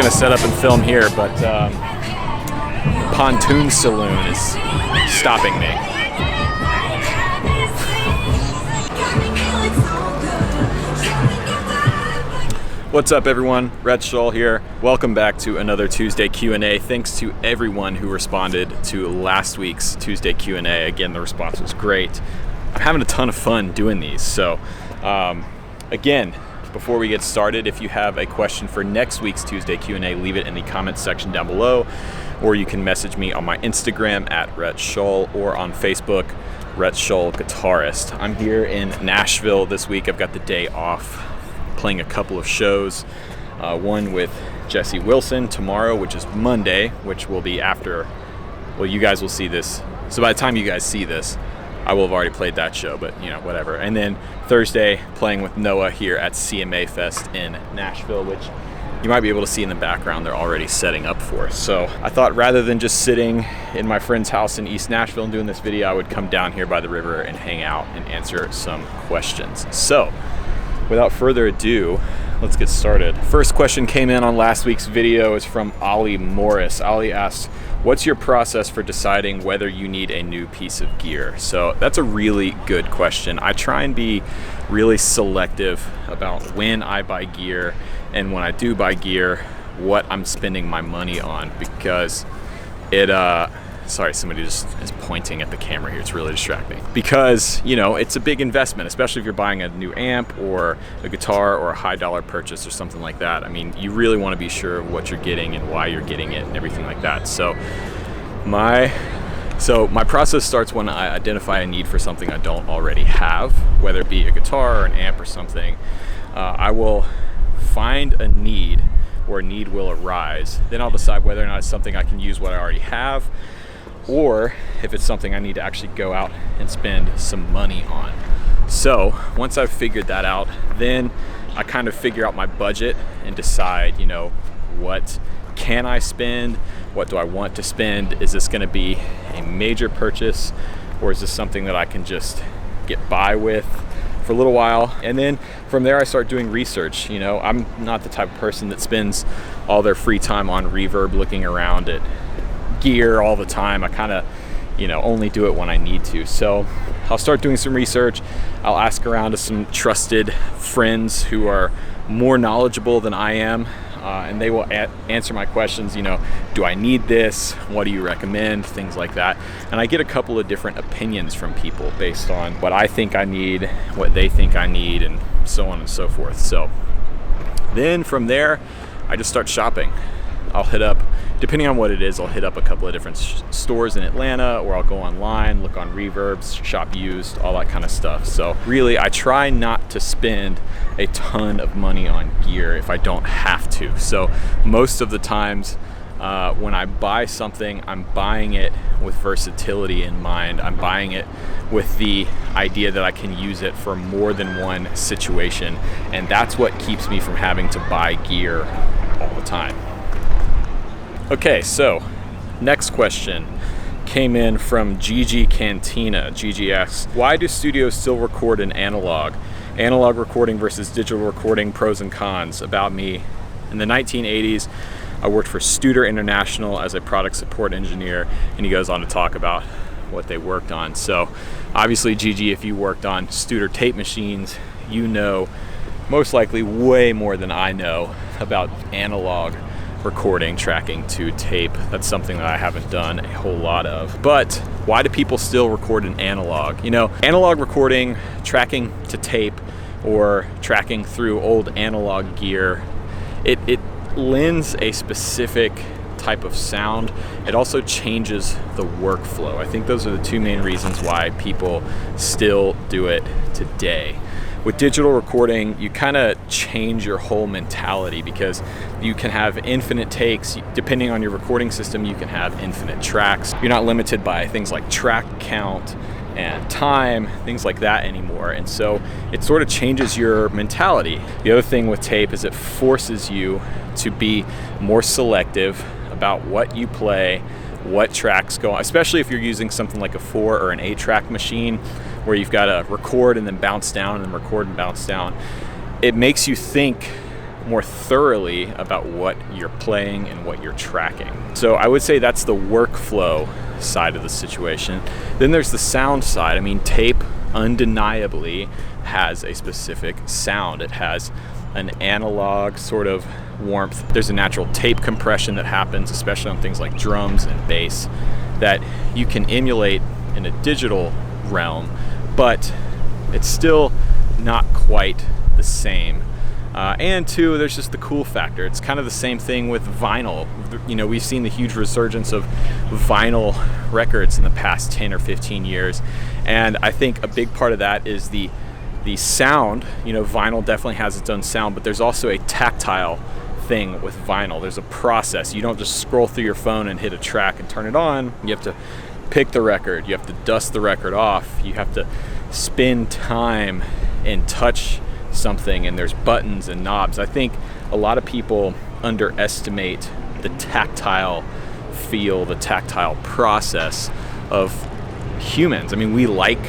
gonna set up and film here, but Pontoon Saloon is stopping me. What's up, everyone? Rhett Shull here. Welcome back to another Tuesday Q&A. Thanks to everyone who responded to last week's Tuesday Q&A. Again, the response was great. I'm having a ton of fun doing these. So, again, before we get started, if you have a question for next week's Tuesday Q&A, leave it in the comments section down below, or you can message me on my Instagram at Rhett Shull or on Facebook, Rhett Shull Guitarist. I'm here in Nashville this week. I've got the day off, playing a couple of shows, one with Jesse Wilson tomorrow, which is Monday, which will be after, well, you guys will see this. So by the time you guys see this, I will have already played that show, but you know, whatever. And then Thursday, playing with Noah here at CMA Fest in Nashville, which you might be able to see in the background. They're already setting up for us. So I thought rather than just sitting in my friend's house in East Nashville and doing this video, I would come down here by the river and hang out and answer some questions. So without further ado, let's get started. First question came in on last week's video is from Ollie Morris. Ollie asks, what's your process for deciding whether you need a new piece of gear? So that's a really good question. I try and be really selective about when I buy gear, and when I do buy gear, what I'm spending my money on, because it, sorry, somebody just is pointing at the camera here. It's really distracting. Because, you know, it's a big investment, especially if you're buying a new amp or a guitar or a high dollar purchase or something like that. I mean, you really want to be sure of what you're getting and why you're getting it and everything like that. So my process starts when I identify a need for something I don't already have, whether it be a guitar or an amp or something. I will find a need, or a need will arise. Then I'll decide whether or not it's something I can use what I already have, or if it's something I need to actually go out and spend some money on. So once I've figured that out, then I kind of figure out my budget and decide, you know, what can I spend? What do I want to spend? Is this going to be a major purchase, or is this something that I can just get by with for a little while? And then from there I start doing research. You know, I'm not the type of person that spends all their free time on Reverb looking around at gear all the time. I kind of, you know, only do it when I need to. So I'll start doing some research. I'll ask around to some trusted friends who are more knowledgeable than I am, and they will answer my questions. You know, do I need this? What do you recommend? Things like that. And I get a couple of different opinions from people based on what I think I need, what they think I need, and so on and so forth. So then from there, I just start shopping. I'll hit up, depending on what it is, I'll hit up a couple of different stores in Atlanta, or I'll go online, look on Reverbs, shop used, all that kind of stuff. So really, I try not to spend a ton of money on gear if I don't have to. So most of the times when I buy something, I'm buying it with versatility in mind. I'm buying it with the idea that I can use it for more than one situation. And that's what keeps me from having to buy gear all the time. Okay, so next question came in from Gigi Cantina. Gigi asks, why do studios still record in analog? Analog recording versus digital recording, pros and cons. About me, in the 1980s, I worked for Studer International as a product support engineer, and he goes on to talk about what they worked on. So obviously, Gigi, if you worked on Studer tape machines, you know most likely way more than I know about analog recording, tracking to tape. That's something that I haven't done a whole lot of. But why do people still record in analog? You know, analog recording, tracking to tape, or tracking through old analog gear, it lends a specific type of sound. It also changes the workflow. I think those are the two main reasons why people still do it today. With digital recording, you kind of change your whole mentality, because you can have infinite takes. Depending on your recording system, you can have infinite tracks. You're not limited by things like track count and time, things like that anymore. And so it sort of changes your mentality. The other thing with tape is it forces you to be more selective about what you play, what tracks go on, especially if you're using something like a 4 or an 8-track machine where you've got to record and then bounce down and then record and bounce down. It makes you think more thoroughly about what you're playing and what you're tracking. So I would say that's the workflow side of the situation. Then there's the sound side. I mean, tape undeniably has a specific sound. It has an analog sort of warmth. There's a natural tape compression that happens, especially on things like drums and bass, that you can emulate in a digital realm, but it's still not quite the same. And two, there's just the cool factor. It's kind of the same thing with vinyl. You know, we've seen the huge resurgence of vinyl records in the past 10 or 15 years. And I think a big part of that is the sound. You know, vinyl definitely has its own sound, but there's also a tactile thing with vinyl. There's a process. You don't just scroll through your phone and hit a track and turn it on. You have to pick the record. You have to dust the record off. You have to spend time and touch something, and there's buttons and knobs. I think a lot of people underestimate the tactile feel, the tactile process of humans. I mean, we like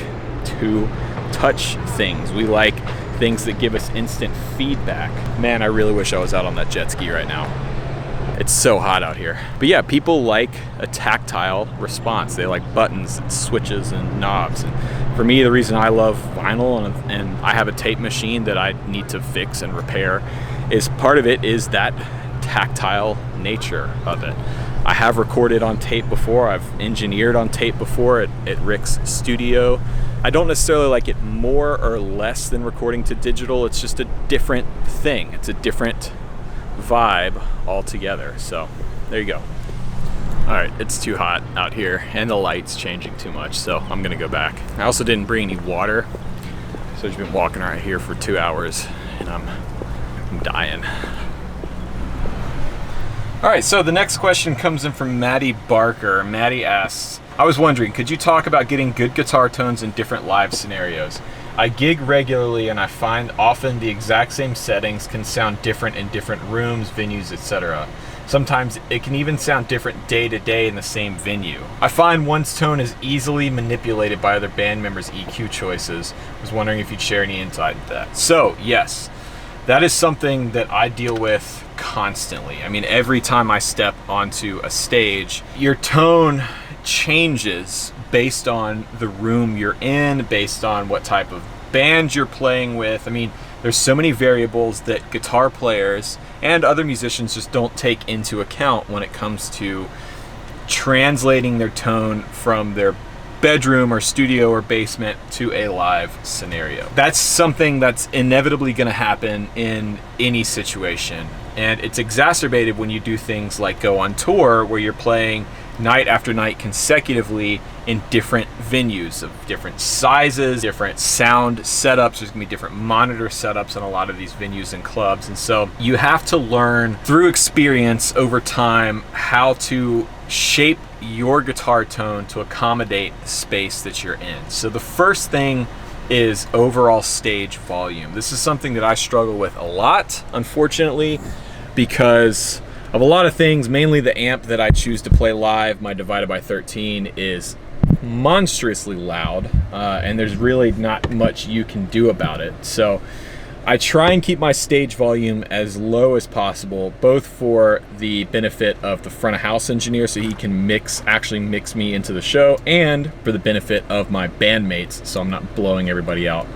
to touch things. We like things that give us instant feedback. Man, I really wish I was out on that jet ski right now. It's so hot out here. But yeah, people like a tactile response. They like buttons and switches and knobs. And for me, the reason I love vinyl and I have a tape machine that I need to fix and repair is part of it is that tactile nature of it. I have recorded on tape before. I've engineered on tape before at Rick's studio. I don't necessarily like it more or less than recording to digital. It's just a different thing. It's a different vibe altogether. So there you go. All right, it's too hot out here and the light's changing too much, so I'm gonna go back. I also didn't bring any water, so I've been walking right here for 2 hours and I'm dying. All right, so the next question comes in from Maddie Barker. Maddie asks, I was wondering, could you talk about getting good guitar tones in different live scenarios? I gig regularly and I find often the exact same settings can sound different in different rooms, venues, etc. Sometimes it can even sound different day to day in the same venue. I find one's tone is easily manipulated by other band members' EQ choices. I was wondering if you'd share any insight into that. So yes, that is something that I deal with constantly. I mean, every time I step onto a stage, your tone changes based on the room you're in, based on what type of band you're playing with. I mean, there's so many variables that guitar players and other musicians just don't take into account when it comes to translating their tone from their bedroom or studio or basement to a live scenario. That's something that's inevitably going to happen in any situation. And it's exacerbated when you do things like go on tour where you're playing night after night consecutively in different venues of different sizes, different sound setups. There's gonna be different monitor setups in a lot of these venues and clubs. And so you have to learn through experience over time how to shape your guitar tone to accommodate the space that you're in. So the first thing is overall stage volume. This is something that I struggle with a lot, unfortunately, because of a lot of things. Mainly the amp that I choose to play live, my Divided by 13, is monstrously loud, and there's really not much you can do about it. So I try and keep my stage volume as low as possible, both for the benefit of the front of house engineer so he can actually mix me into the show, and for the benefit of my bandmates so I'm not blowing everybody out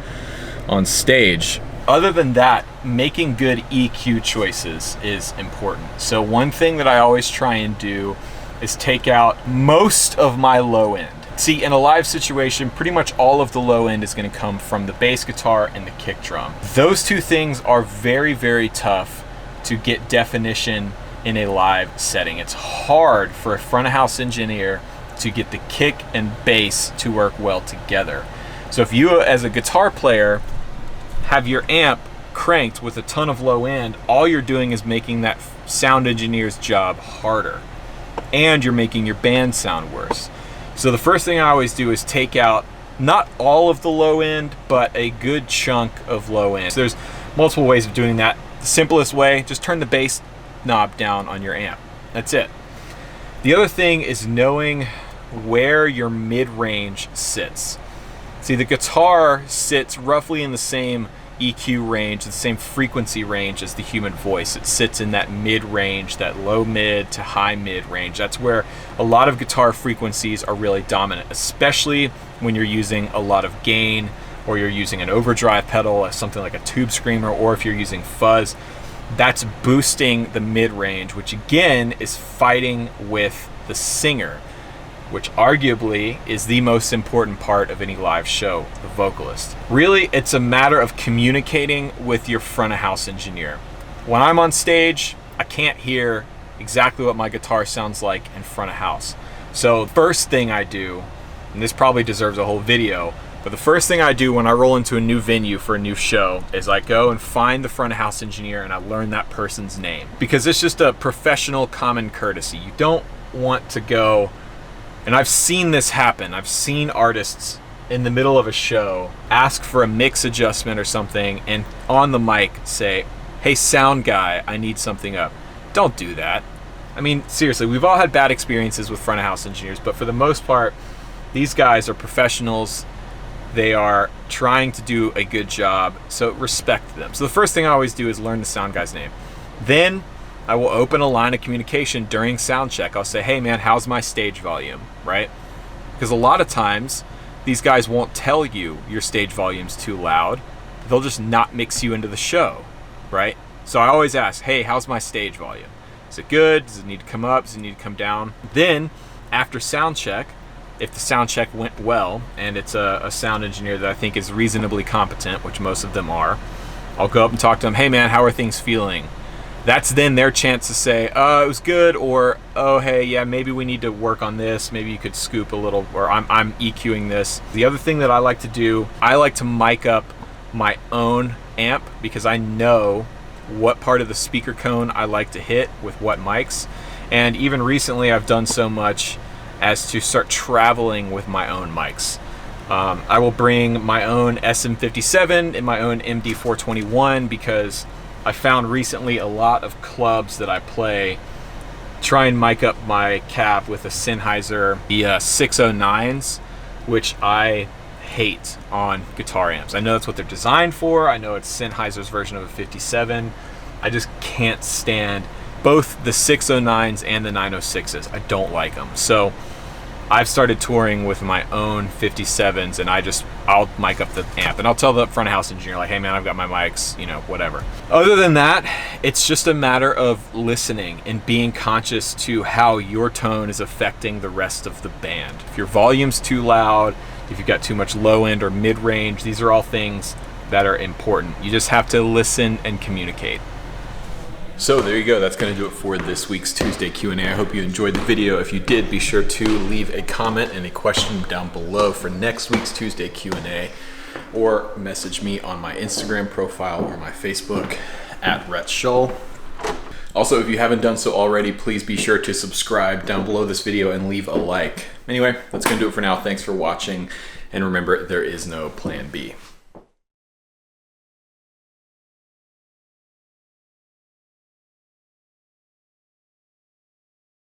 on stage. Other than that, making good EQ choices is important. So one thing that I always try and do is take out most of my low end. See, in a live situation, pretty much all of the low end is going to come from the bass guitar and the kick drum. Those two things are very, very tough to get definition in a live setting. It's hard for a front of house engineer to get the kick and bass to work well together. So if you, as a guitar player, have your amp cranked with a ton of low end, all you're doing is making that sound engineer's job harder, and you're making your band sound worse. So the first thing I always do is take out not all of the low end, but a good chunk of low end. So there's multiple ways of doing that. The simplest way, just turn the bass knob down on your amp. That's it. The other thing is knowing where your mid-range sits. See, the guitar sits roughly in the same EQ range, the same frequency range as the human voice. It sits in that mid-range, that low mid to high mid range. That's where a lot of guitar frequencies are really dominant, especially when you're using a lot of gain, or you're using an overdrive pedal, something like a tube screamer, or if you're using fuzz. That's boosting the mid-range, which again is fighting with the singer, which arguably is the most important part of any live show, the vocalist. Really, it's a matter of communicating with your front of house engineer. When I'm on stage, I can't hear exactly what my guitar sounds like in front of house. So first thing I do, and this probably deserves a whole video, but the first thing I do when I roll into a new venue for a new show is I go and find the front of house engineer and I learn that person's name. Because it's just a professional common courtesy. You don't want to go, and I've seen this happen. I've seen artists in the middle of a show ask for a mix adjustment or something and on the mic say, "Hey sound guy, I need something up." Don't do that. I mean, seriously, we've all had bad experiences with front of house engineers, but for the most part, these guys are professionals. They are trying to do a good job, so respect them. So the first thing I always do is learn the sound guy's name. Then I will open a line of communication during sound check. I'll say, "Hey man, how's my stage volume?" Right? Because a lot of times these guys won't tell you your stage volume's too loud. They'll just not mix you into the show, right? So I always ask, "Hey, how's my stage volume? Is it good? Does it need to come up? Does it need to come down?" Then after sound check, if the sound check went well and it's a sound engineer that I think is reasonably competent, which most of them are, I'll go up and talk to them. "Hey man, how are things feeling?" That's then their chance to say, "Oh, it was good," or "Oh, hey, yeah, maybe we need to work on this. Maybe you could scoop a little," or I'm EQing this. The other thing that I like to do, I like to mic up my own amp because I know what part of the speaker cone I like to hit with what mics. And even recently I've done so much as to start traveling with my own mics. I will bring my own SM57 and my own MD421 because I found recently a lot of clubs that I play try and mic up my cab with a Sennheiser, the 609s, which I hate on guitar amps. I know that's what they're designed for. I know it's Sennheiser's version of a 57. I just can't stand both the 609s and the 906s. I don't like them. So I've started touring with my own 57s, and I'll mic up the amp, and I'll tell the front of house engineer, like, "Hey man, I've got my mics, you know, whatever." Other than that, it's just a matter of listening and being conscious to how your tone is affecting the rest of the band. If your volume's too loud, if you've got too much low end or mid range, these are all things that are important. You just have to listen and communicate. So there you go, that's gonna do it for this week's Tuesday Q&A. I hope you enjoyed the video. If you did, be sure to leave a comment and a question down below for next week's Tuesday Q&A, or message me on my Instagram profile or my Facebook at Rhett Shull. Also, if you haven't done so already, please be sure to subscribe down below this video and leave a like. Anyway, that's gonna do it for now. Thanks for watching, and remember, there is no plan B.